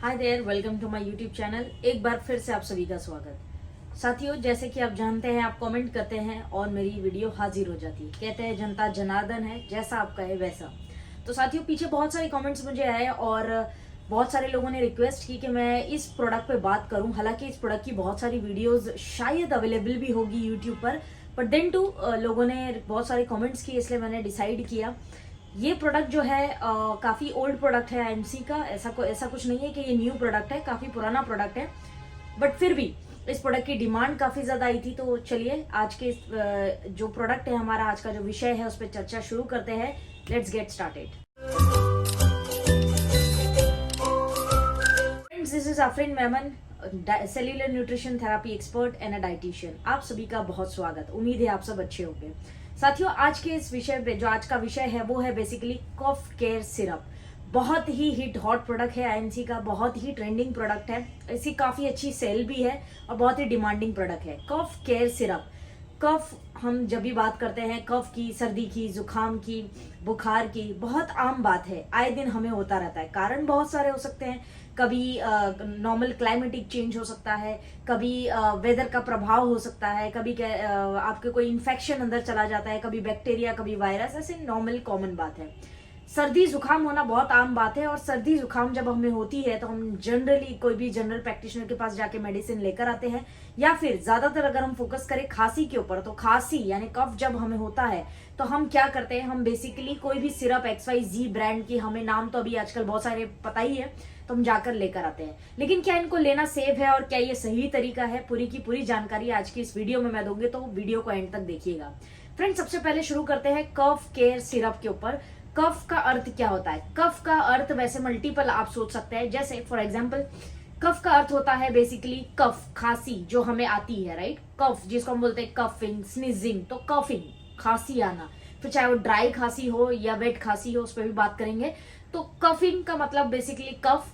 Hi there, welcome to my YouTube channel. एक बार फिर से आप सभी का स्वागत। साथियों, जैसे कि आप जानते हैं, आप कमेंट करते हैं और मेरी वीडियो हाजिर हो जाती है। कहते हैं जनता जनार्दन है, जैसा आप कहे वैसा। तो साथियों, पीछे बहुत सारे कमेंट्स मुझे आए और बहुत सारे लोगों ने रिक्वेस्ट की कि मैं इस प्रोडक्ट पे बात करूं। हालांकि इस प्रोडक्ट की बहुत सारी वीडियोस शायद अवेलेबल भी होगी यूट्यूब पर देन टू लोगों ने बहुत सारे कमेंट्स किए, इसलिए मैंने डिसाइड किया। ये प्रोडक्ट जो है काफी ओल्ड प्रोडक्ट है आईएमसी का। ऐसा कुछ नहीं है कि ये न्यू प्रोडक्ट है, काफी पुराना प्रोडक्ट है। बट फिर भी इस प्रोडक्ट की डिमांड काफी ज्यादा आई थी। तो चलिए आज के जो प्रोडक्ट है, हमारा आज का जो विषय है, उस पर चर्चा शुरू करते हैं। Let's get started. Friends, this is Afreen Memon, cellular nutrition therapy expert and a dietitian. आप सभी का बहुत स्वागत। उम्मीद है आप सब अच्छे होंगे। साथियों, आज के इस विषय पे जो आज का विषय है वो है बेसिकली कफ केयर सिरप। बहुत ही हिट हॉट प्रोडक्ट है आईएमसी का, बहुत ही ट्रेंडिंग प्रोडक्ट है। इसकी काफी अच्छी सेल भी है और बहुत ही डिमांडिंग प्रोडक्ट है कफ केयर सिरप। कफ, हम जब भी बात करते हैं कफ की, सर्दी की, जुकाम की, बुखार की, बहुत आम बात है, आए दिन हमें होता रहता है। कारण बहुत सारे हो सकते हैं। कभी नॉर्मल क्लाइमेटिक चेंज हो सकता है, कभी वेदर का प्रभाव हो सकता है, कभी आपके कोई इन्फेक्शन अंदर चला जाता है, कभी बैक्टीरिया, कभी वायरस। ऐसे नॉर्मल कॉमन बात है। सर्दी जुकाम होना बहुत आम बात है और सर्दी जुकाम जब हमें होती है तो हम जनरली कोई भी जनरल प्रैक्टिशनर के पास जाके मेडिसिन लेकर आते हैं, या फिर ज्यादातर अगर हम फोकस करें खांसी के ऊपर, तो खांसी यानी कफ जब हमें होता है तो हम क्या करते हैं, हम बेसिकली कोई भी सिरप XYZ ब्रांड की, हमें नाम तो अभी आजकल बहुत सारे पता ही है, तो हम जाकर लेकर आते हैं। लेकिन क्या इनको लेना सेफ है और क्या ये सही तरीका है, पूरी की पूरी जानकारी आज की इस वीडियो में मैं दूंगी, तो वीडियो को एंड तक देखिएगा। फ्रेंड्स, सबसे पहले शुरू करते हैं कफ केयर सिरप के ऊपर। कफ का अर्थ क्या होता है? कफ का अर्थ वैसे मल्टीपल आप सोच सकते हैं। जैसे फॉर एग्जांपल, कफ का अर्थ होता है बेसिकली कफ, खांसी जो हमें आती है, राइट। कफ जिसको हम बोलते हैं कफिंग, स्नीजिंग, तो कफिंग, खांसी आना। फिर चाहे वो ड्राई खांसी हो या वेट खांसी हो, उस पर भी बात करेंगे। तो कफिंग का मतलब बेसिकली कफ,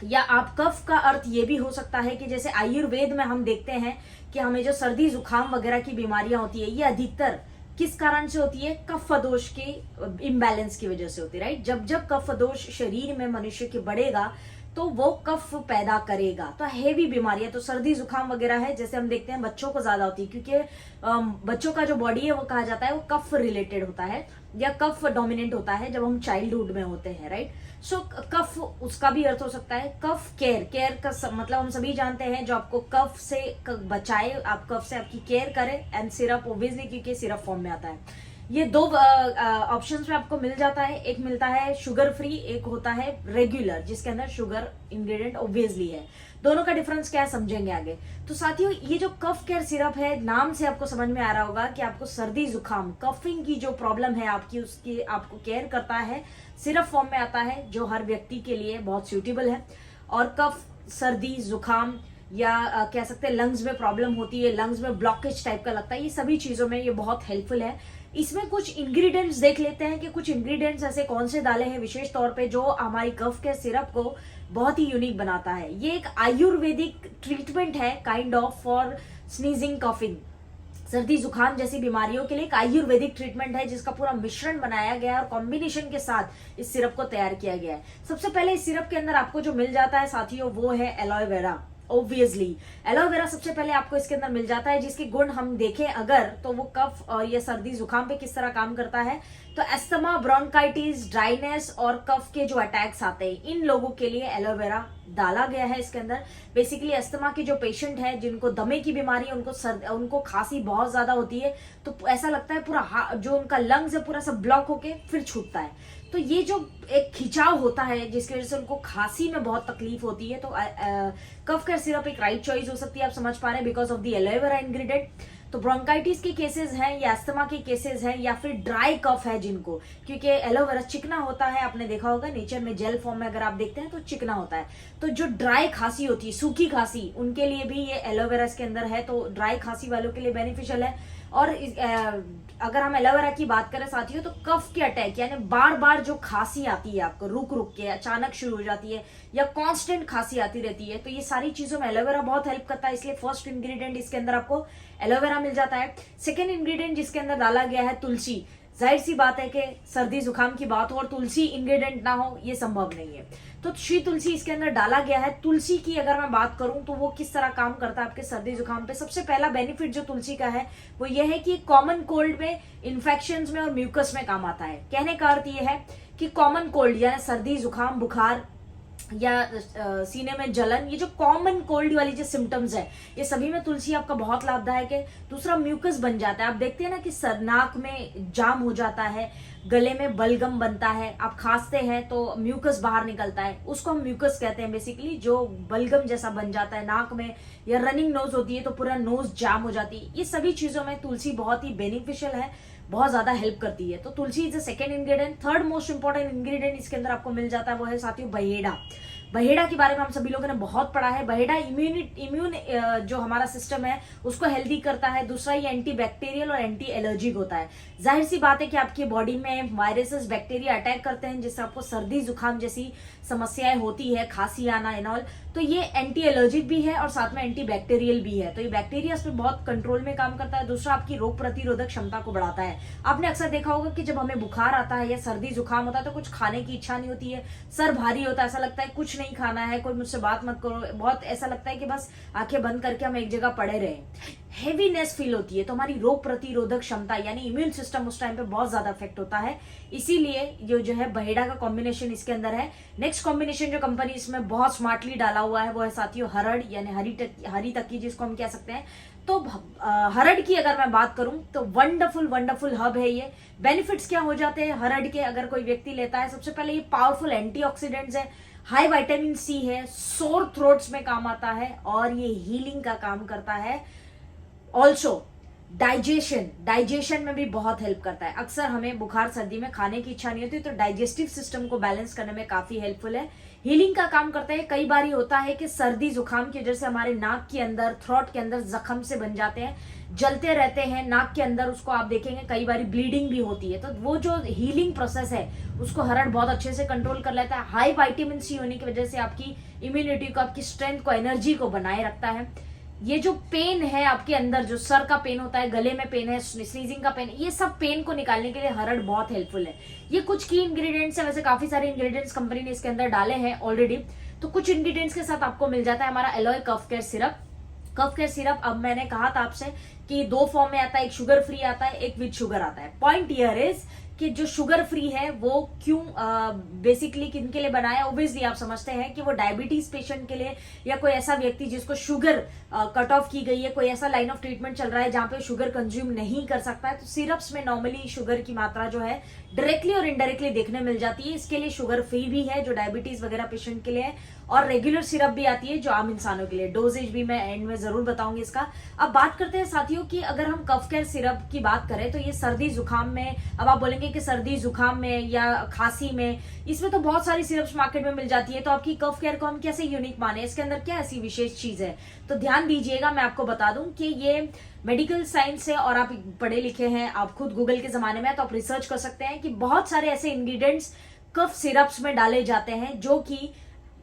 या आप कफ का अर्थ ये भी हो सकता है कि जैसे आयुर्वेद में हम देखते हैं कि हमें जो सर्दी जुकाम वगैरह की बीमारियां होती है, ये अधिकतर किस कारण से होती है? कफ दोष के इम्बैलेंस की वजह से होती है, राइट। जब जब कफ दोष शरीर में मनुष्य के बढ़ेगा तो वो कफ पैदा करेगा। तो हेवी बीमारियां, तो सर्दी जुकाम वगैरह है, जैसे हम देखते हैं बच्चों को ज्यादा होती है, क्योंकि बच्चों का जो बॉडी है वो कहा जाता है वो कफ रिलेटेड होता है या कफ डोमिनेंट होता है जब हम चाइल्डहुड में होते हैं, राइट। सो कफ, उसका भी अर्थ हो सकता है कफ केयर। केयर का मतलब हम सभी जानते हैं, जो आपको कफ से बचाए, आप कफ से आपकी केयर करें। एंड सिरप ओब्वियसली, क्योंकि सिरप फॉर्म में आता है। ये दो ऑप्शंस में आपको मिल जाता है। एक मिलता है शुगर फ्री, एक होता है रेगुलर जिसके अंदर शुगर इंग्रेडिएंट ओब्वियसली है। दोनों का डिफरेंस क्या है समझेंगे आगे। तो साथियों, ये जो कफ केयर सिरप है, नाम से आपको समझ में आ रहा होगा कि आपको सर्दी जुकाम, कफिंग की जो प्रॉब्लम है आपकी, उसकी आपको केयर करता है। सिरप फॉर्म में आता है, जो हर व्यक्ति के लिए बहुत सूटेबल है। और कफ, सर्दी जुकाम, या कह सकते हैं लंग्स में प्रॉब्लम होती है, लंग्स में ब्लॉकेज टाइप का लगता है, ये सभी चीजों में ये बहुत हेल्पफुल है। इसमें कुछ इंग्रेडिएंट्स देख लेते हैं कि कुछ इंग्रेडिएंट्स ऐसे कौन से डाले हैं विशेष तौर पे जो हमारी कफ के सिरप को बहुत ही यूनिक बनाता है। ये एक आयुर्वेदिक ट्रीटमेंट है, kind of, for sneezing, coughing, सर्दी जुकाम जैसी बीमारियों के लिए एक आयुर्वेदिक ट्रीटमेंट है, जिसका पूरा मिश्रण बनाया गया है और कॉम्बिनेशन के साथ इस सिरप को तैयार किया गया है। सबसे पहले इस सिरप के अंदर आपको जो मिल जाता है साथियों, वो है एलोवेरा। ऑब्वियसली एलोवेरा सबसे पहले आपको इसके अंदर मिल जाता है, जिसके गुण हम देखें अगर, तो वो कफ और ये सर्दी जुकाम पे किस तरह काम करता है। तो एस्थमा, ब्रोंकाइटिस, ड्राइनेस और कफ के जो अटैक्स आते हैं, इन लोगों के लिए एलोवेरा डाला गया है इसके अंदर। बेसिकली एस्थमा के जो पेशेंट है, जिनको दमे की बीमारी है, उनको खांसी बहुत ज्यादा होती है, तो ऐसा लगता है पूरा जो उनका लंग्स है पूरा सब ब्लॉक होके फिर छूटता है। तो ये जो एक खिंचाव होता है जिसकी वजह से उनको खांसी में बहुत तकलीफ होती है, तो कफ केयर सिरप एक राइट चॉइस हो सकती है। आप समझ पा रहे हैं, because of the aloe vera ingredient. तो ब्रोंकाइटिस के केसेस हैं या अस्थमा के केसेस हैं या फिर ड्राई कफ है जिनको, क्योंकि एलोवेरा चिकना होता है, आपने देखा होगा नेचर में जेल फॉर्म में अगर आप देखते हैं तो चिकना होता है। तो जो ड्राई खांसी होती है, सूखी खांसी, उनके लिए भी ये एलोवेरा इसके अंदर है, तो ड्राई खांसी वालों के लिए बेनिफिशियल है। और अगर हम एलोवेरा की बात करें साथियों, तो कफ के अटैक, यानी बार बार जो खांसी आती है आपको, रुक रुक के अचानक शुरू हो जाती है या कांस्टेंट खांसी आती रहती है, तो ये सारी चीजों में एलोवेरा बहुत हेल्प करता है। इसलिए फर्स्ट इंग्रेडिएंट इसके अंदर आपको एलोवेरा मिल जाता है। सेकेंड इंग्रेडिएंट जिसके अंदर डाला गया है तुलसी। जाहिर सी बात है कि सर्दी जुकाम की बात हो और तुलसी इंग्रेडिएंट ना हो, ये संभव नहीं है। तो श्री तुलसी इसके अंदर डाला गया है। तुलसी की अगर मैं बात करूं तो वो किस तरह काम करता है आपके सर्दी जुकाम पे, सबसे पहला बेनिफिट जो तुलसी का है वो ये है कि कॉमन कोल्ड में, इन्फेक्शंस में और म्यूकस में काम आता है। कहने का अर्थ ये है कि कॉमन कोल्ड यानी सर्दी जुकाम बुखार या सीने में जलन, ये जो कॉमन कोल्ड वाली जो सिम्टम्स है, ये सभी में तुलसी आपका बहुत लाभदायक है। दूसरा, म्यूकस बन जाता है। आप देखते हैं ना कि नाक में जाम हो जाता है, गले में बलगम बनता है, आप खांसते हैं तो म्यूकस बाहर निकलता है, उसको हम म्यूकस कहते हैं बेसिकली, जो बलगम जैसा बन जाता है नाक में, या रनिंग नोज होती है तो पूरा नोज जाम हो जाती है। ये सभी चीजों में तुलसी बहुत ही बेनिफिशियल है, बहुत ज्यादा हेल्प करती है। तो tulsi is the second ingredient. Third most important ingredient इसके अंदर आपको मिल जाता है वो है साथियों बहेड़ा। बहेड़ा के बारे में हम सभी लोगों ने बहुत पढ़ा है। बहेड़ा इम्यून जो हमारा सिस्टम है उसको हेल्दी करता है। दूसरा, ये एंटी बैक्टीरियल और एंटी एलर्जिक होता है। जाहिर सी बात है कि आपकी बॉडी में वायरसेस बैक्टीरिया अटैक करते हैं जिससे आपको सर्दी जुकाम जैसी समस्याएं होती है, खांसी आना एंड ऑल, तो ये एंटी एलर्जिक भी है और साथ में एंटी बैक्टीरियल भी है। तो ये बैक्टीरिया पे बहुत कंट्रोल में काम करता है। दूसरा, आपकी रोग प्रतिरोधक क्षमता को बढ़ाता है। आपने अक्सर देखा होगा कि जब हमें बुखार आता है या सर्दी जुकाम होता है तो कुछ खाने की इच्छा नहीं होती है, सर भारी होता है, ऐसा लगता है कुछ नहीं खाना है, कोई मुझसे बात मत करो, बहुत ऐसा लगता है कि बस आंखें बंद करके हम एक जगह पड़े रहे, हेवीनेस फील होती है। तो हमारी रोग प्रतिरोधक क्षमता यानी इम्यून सिस्टम उस टाइम पे बहुत ज्यादा इफेक्ट होता है। इसीलिए ये जो है बहेड़ा का कॉम्बिनेशन इसके अंदर है। नेक्स्ट कॉम्बिनेशन जो कंपनी इसमें बहुत स्मार्टली डाला हुआ है वो है साथियों हरड़ यानी हरी तक्की जिसको हम कह सकते हैं। तो हरड़ की अगर मैं बात करूं तो वंडरफुल हब है ये। बेनिफिट्स क्या हो जाते हैं हरड़ के अगर कोई व्यक्ति लेता है? सबसे पहले ये पावरफुल एंटीऑक्सीडेंट्स है, हाई विटामिन सी है, सोर थ्रोट्स में काम आता है और ये हीलिंग का काम करता है। ऑल्सो डाइजेशन में भी बहुत हेल्प करता है। अक्सर हमें बुखार सर्दी में खाने की इच्छा नहीं होती तो डाइजेस्टिव सिस्टम को बैलेंस करने में काफी हेल्पफुल है। हीलिंग का काम करता है। कई बार होता है कि सर्दी जुकाम की वजह से हमारे नाक के अंदर, थ्रोट के अंदर जख्म से बन जाते हैं, जलते रहते हैं नाक के अंदर, उसको आप देखेंगे कई बार ब्लीडिंग भी होती है। तो वो जो हीलिंग प्रोसेस है उसको हरड़ बहुत अच्छे से कंट्रोल कर लेता है। हाई विटामिन सी होने की वजह से आपकी इम्यूनिटी को, आपकी स्ट्रेंथ को, एनर्जी को बनाए रखता है। ये जो पेन है आपके अंदर, जो सर का पेन होता है, गले में पेन है, स्नीजिंग का पेन, ये सब पेन को निकालने के लिए हरड़ बहुत हेल्पफुल है। ये कुछ की इंग्रेडिएंट्स है, वैसे काफी सारे इंग्रेडिएंट्स कंपनी ने इसके अंदर डाले हैं ऑलरेडी। तो कुछ इंग्रेडिएंट्स के साथ आपको मिल जाता है हमारा एलोए कफ केयर सिरप। कफ केयर सिरप, अब मैंने कहा था आपसे कि दो फॉर्म में आता है, एक शुगर फ्री आता है, एक विद शुगर आता है। पॉइंट हियर इज कि जो शुगर फ्री है वो क्यों बेसिकली किन के लिए बनाया, ओब्वियसली आप समझते हैं कि वो डायबिटीज पेशेंट के लिए या कोई ऐसा व्यक्ति जिसको शुगर कट ऑफ की गई है, कोई ऐसा लाइन ऑफ ट्रीटमेंट चल रहा है जहां पे शुगर कंज्यूम नहीं कर सकता है। तो सिरप्स में नॉर्मली शुगर की मात्रा जो है डायरेक्टली और इनडायरेक्टली देखने मिल जाती है। इसके लिए शुगर फ्री भी है जो डायबिटीज वगैरह पेशेंट के लिए है, और रेगुलर सिरप भी आती है जो आम इंसानों के लिए। डोजेज भी मैं एंड में जरूर बताऊंगी इसका। अब बात करते हैं साथियों कि अगर हम कफ केयर सिरप की बात करें तो ये सर्दी जुकाम में, अब आप बोलेंगे कि सर्दी जुकाम में या खांसी में, इसमें तो बहुत सारी सिरप्स मार्केट में मिल जाती है, तो आपकी कफ केयर को हम कैसे यूनिक माने, इसके अंदर क्या ऐसी विशेष चीज है? तो ध्यान दीजिएगा, मैं आपको बता दूं कि ये मेडिकल साइंस है और आप पढ़े लिखे हैं, आप खुद गूगल के जमाने में, तो आप रिसर्च कर सकते हैं कि बहुत सारे ऐसे इंग्रेडिएंट्स कफ सिरप्स में डाले जाते हैं जो कि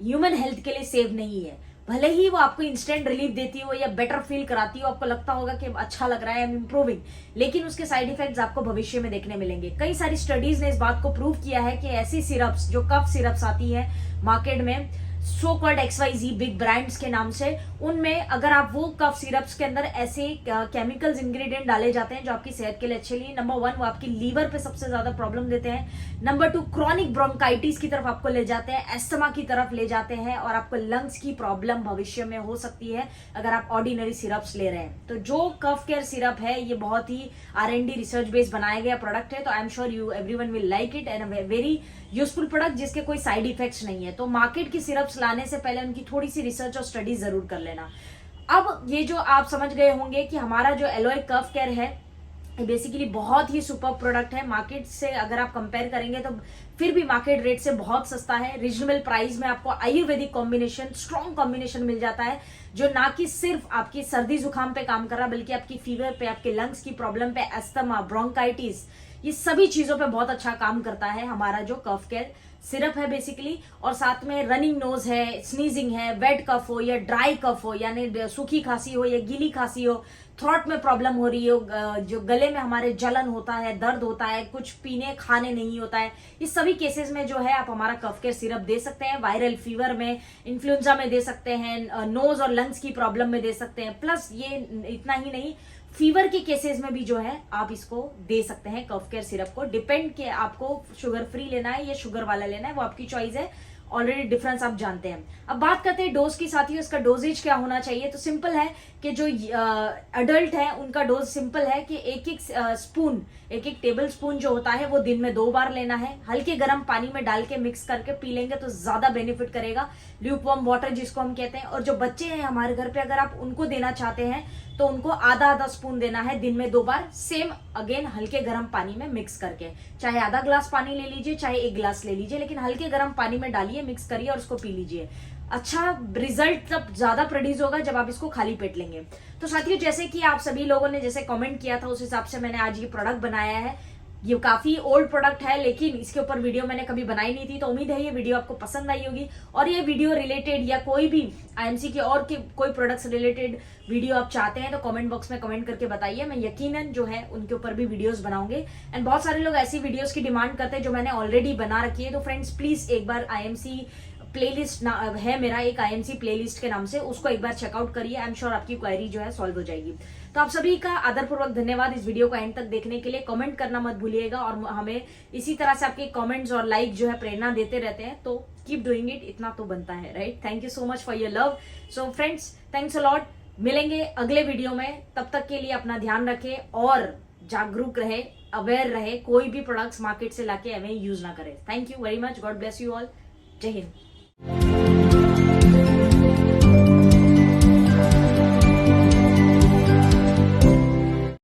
ह्यूमन हेल्थ के लिए सेफ नहीं है। भले ही वो आपको इंस्टेंट रिलीफ देती हो या बेटर फील कराती हो, आपको लगता होगा कि अच्छा लग रहा है, आई एम इम्प्रूविंग, लेकिन उसके साइड इफेक्ट्स आपको भविष्य में देखने मिलेंगे। कई सारी स्टडीज ने इस बात को प्रूव किया है कि ऐसी सिरप्स, जो कफ सिरप्स आती है मार्केट में so called XYZ big brands के नाम से, उनमें अगर आप वो कफ सिरप्स के अंदर ऐसे केमिकल्स इंग्रेडिएंट डाले जाते हैं जो आपकी सेहत के लिए अच्छे नहीं। नंबर 1, वो आपकी लीवर पे सबसे ज्यादा प्रॉब्लम देते हैं। नंबर 2, क्रॉनिक ब्रोंकाइटिस की तरफ आपको ले जाते हैं, एस्थमा की तरफ ले जाते हैं, और आपको लंग्स की प्रॉब्लम भविष्य में हो सकती है अगर आप ऑर्डिनरी सिरप्स ले रहे हैं। तो जो कफ केयर सिरप है ये बहुत ही R&D रिसर्च बेस्ड बनाया गया प्रोडक्ट है, तो I am sure you everyone will like it and very useful product जिसके कोई साइड इफेक्ट्स नहीं है। तो मार्केट की सिरप्स लाने से पहले उनकी थोड़ी सी रिसर्च और स्टडी जरूर कर लेना। अब ये जो आप समझ गए होंगे कि हमारा जो एलोए कफ केयर है बेसिकली बहुत ही सुपर प्रोडक्ट है। मार्केट से अगर आप कंपेयर करेंगे तो फिर भी मार्केट रेट से बहुत सस्ता है। रीजनेबल प्राइस में आपको आयुर्वेदिक कॉम्बिनेशन, स्ट्रॉन्ग कॉम्बिनेशन मिल जाता है जो ना कि सिर्फ आपकी सर्दी जुकाम पे काम कर रहा बल्कि आपकी फीवर पे, आपके लंग्स की प्रॉब्लम पे, एस्थमा, ब्रोंकाइटिस, ये सभी चीजों पे बहुत अच्छा काम करता है हमारा जो कफ केयर सिरप है बेसिकली, और साथ में रनिंग नोज है, स्नीजिंग है, वेट कफ हो या ड्राई कफ हो यानी सूखी खांसी हो या गीली खांसी हो, थ्रोट में प्रॉब्लम हो रही हो, जो गले में हमारे जलन होता है, दर्द होता है, कुछ पीने खाने नहीं होता है, इस सभी केसेस में जो है आप हमारा कफ केयर सिरप दे सकते हैं। वायरल फीवर में, इन्फ्लुएंजा में दे सकते हैं, नोज और लंग्स की प्रॉब्लम में दे सकते हैं। प्लस ये इतना ही नहीं, फीवर के केसेस में भी जो है आप इसको दे सकते हैं कफ केयर सिरप को। डिपेंड कि आपको शुगर फ्री लेना है या शुगर वाला लेना है, वो आपकी चॉइस है। ऑलरेडी डिफरेंस आप जानते हैं। अब बात करते हैं डोज की, साथियों इसका डोजेज क्या होना चाहिए। तो सिंपल है कि जो अडल्ट है उनका डोज सिंपल है कि एक एक टेबल स्पून जो होता है वो दिन में 2 बार लेना है। हल्के गर्म पानी में डाल के मिक्स करके पी लेंगे तो ज्यादा बेनिफिट करेगा, ल्यूकवार्म वाटर जिसको हम कहते हैं। और जो बच्चे हैं हमारे घर पे, अगर आप उनको देना चाहते हैं तो उनको आधा स्पून देना है दिन में 2 बार, सेम अगेन हल्के गर्म पानी में मिक्स करके। चाहे आधा ग्लास पानी ले लीजिए, चाहे 1 ग्लास ले लीजिए, लेकिन हल्के गर्म पानी में डालिए, मिक्स करिए और उसको पी लीजिए। अच्छा रिजल्ट तब ज्यादा प्रोड्यूस होगा जब आप इसको खाली पेट लेंगे। तो साथियों, जैसे कि आप सभी लोगों ने जैसे कमेंट किया था उस हिसाब से मैंने आज ये प्रोडक्ट बनाया है। ये काफी ओल्ड प्रोडक्ट है लेकिन इसके ऊपर वीडियो मैंने कभी बनाई नहीं थी, तो उम्मीद है ये वीडियो आपको पसंद आई होगी। और ये वीडियो रिलेटेड या कोई भी आईएमसी के और के कोई प्रोडक्ट्स रिलेटेड वीडियो आप चाहते हैं तो कमेंट बॉक्स में कमेंट करके बताइए, मैं यकीनन जो है उनके ऊपर भी वीडियोस बनाऊंगे। एंड बहुत सारे लोग ऐसी वीडियोस की डिमांड करते हैं जो मैंने ऑलरेडी बना रखी है। तो फ्रेंड्स प्लीज एक बार आईएमसी प्लेलिस्ट है मेरा, एक आईएमसी प्लेलिस्ट के नाम से, उसको एक बार चेकआउट करिए। आई एम श्योर आपकी क्वेरी जो है सॉल्व हो जाएगी। तो आप सभी का आदरपूर्वक धन्यवाद इस वीडियो को एंड तक देखने के लिए। कमेंट करना मत भूलिएगा और हमें इसी तरह से आपके कमेंट्स और लाइक जो है प्रेरणा देते रहते हैं, तो कीप डूइंग इट, इतना तो बनता है, right. Thank you so much for your love. So friends thanks a lot, मिलेंगे अगले वीडियो में। तब तक के लिए अपना ध्यान रखें और जागरूक रहे, अवेयर रहे, कोई भी प्रोडक्ट्स मार्केट से लाके एवं यूज ना करें। Thank you very much, God bless you all, जय हिंद।